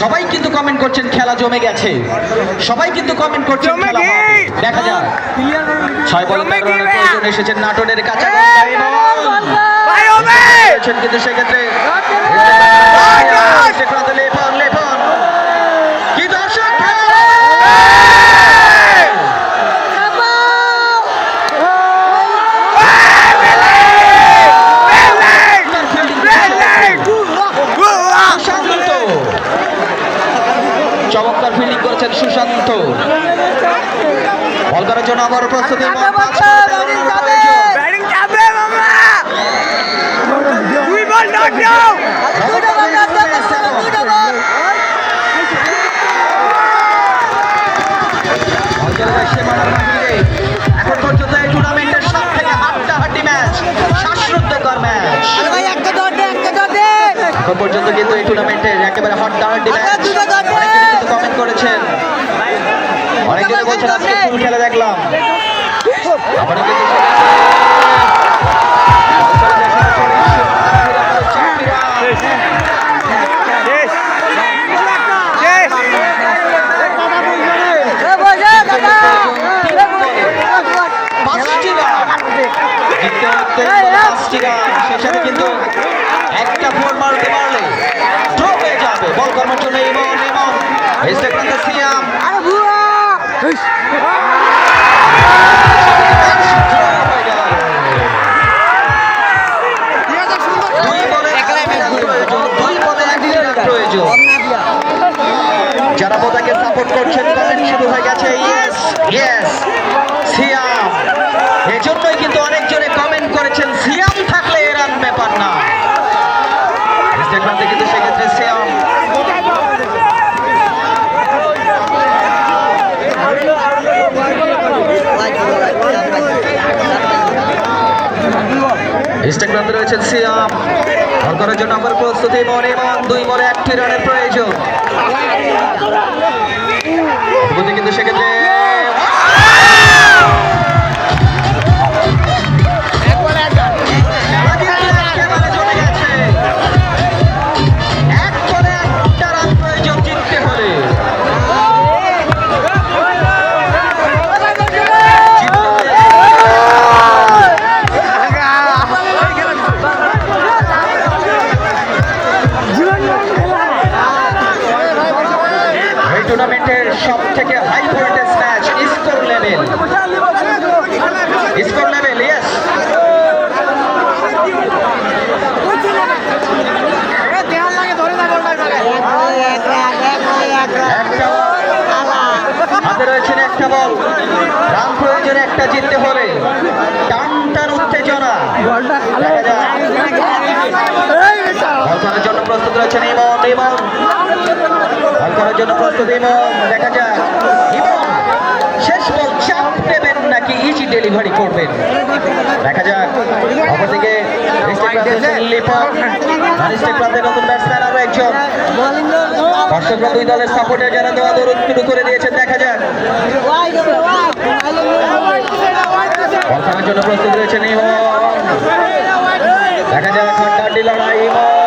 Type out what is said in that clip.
সবাই কিন্তু কমেন্ট করছেন খেলা জমে গেছে, সবাই কিন্তু কমেন্ট করছেন খেলা হবে। দেখা যাক 6 বলে 13 রানের প্রয়োজন এসেছেন নাটোরের কাছে কিন্তু সেক্ষেত্রে কি দর্শক চমৎকার ফিল্ডিং করেছেন সুশান্ত। বল করার জন্য আবার প্রস্তুতি এখন পর্যন্ত এই টুর্নামেন্টের সব থেকে হাড্ডাহাড্ডি ম্যাচ, শ্বাসরুদ্ধকর ম্যাচ। এখন পর্যন্ত কিন্তু এই টুর্নামেন্টের একেবারে হাড্ডাহাড্ডি ম্যাচ। অনেকে কিন্তু কমেন্ট করেছেন, অনেকে বলছেন আজকে ফুল খেলা দেখলাম। আবারও কিন্তু সেখানে কিন্তু একটা ফোর মারতে পারলে ড্র হয়ে যাবে। বল করার জন্য ইমন এই সেকেন্ডে সিয়াম যারা বোধাকে সাপোর্ট করছেন কমেন্ট শুরু হয়ে গেছে ইয়েস ইয়েস সিয়াম। এজন্যই কিন্তু অনেকজনে কমেন্ট করেছেন সিয়াম থাকলে এরান ব্যাপার না। কিন্তু সেক্ষেত্রে সিয়াম ইনস্টাগ্রামে রয়েছেন সিয়াম। বল করার জন্য আমার প্রস্তুতি মনে 2 বলে 1টি রানের প্রয়োজন। কিন্তু সেক্ষেত্রে টুর্নামেন্টের সব থেকে high voltage match score level yes হাতে রয়েছেন একটা বল, রান প্রয়োজনে একটা জিততে হলে টান উত্তেজনা। বল করার জন্য প্রস্তুত রয়েছেন ইমন বল করার জন্য প্রস্তুত ইমন। দেখা যাক ইমন শেষ বল চাপ নেবেন নাকি ইজি ডেলিভারি করবেন। দেখা যাক অপরদিকে নতুন ব্যাটসম্যান আরো একজন। দর্শকরা 2 দলের সাপোর্টে যারা দেওয়া দৌড় শুরু করে দিয়েছেন। দেখা যাক বল করার জন্য প্রস্তুত রয়েছেন ইমন। দেখা যাক হাড্ডাহাড্ডি লড়াই ইমন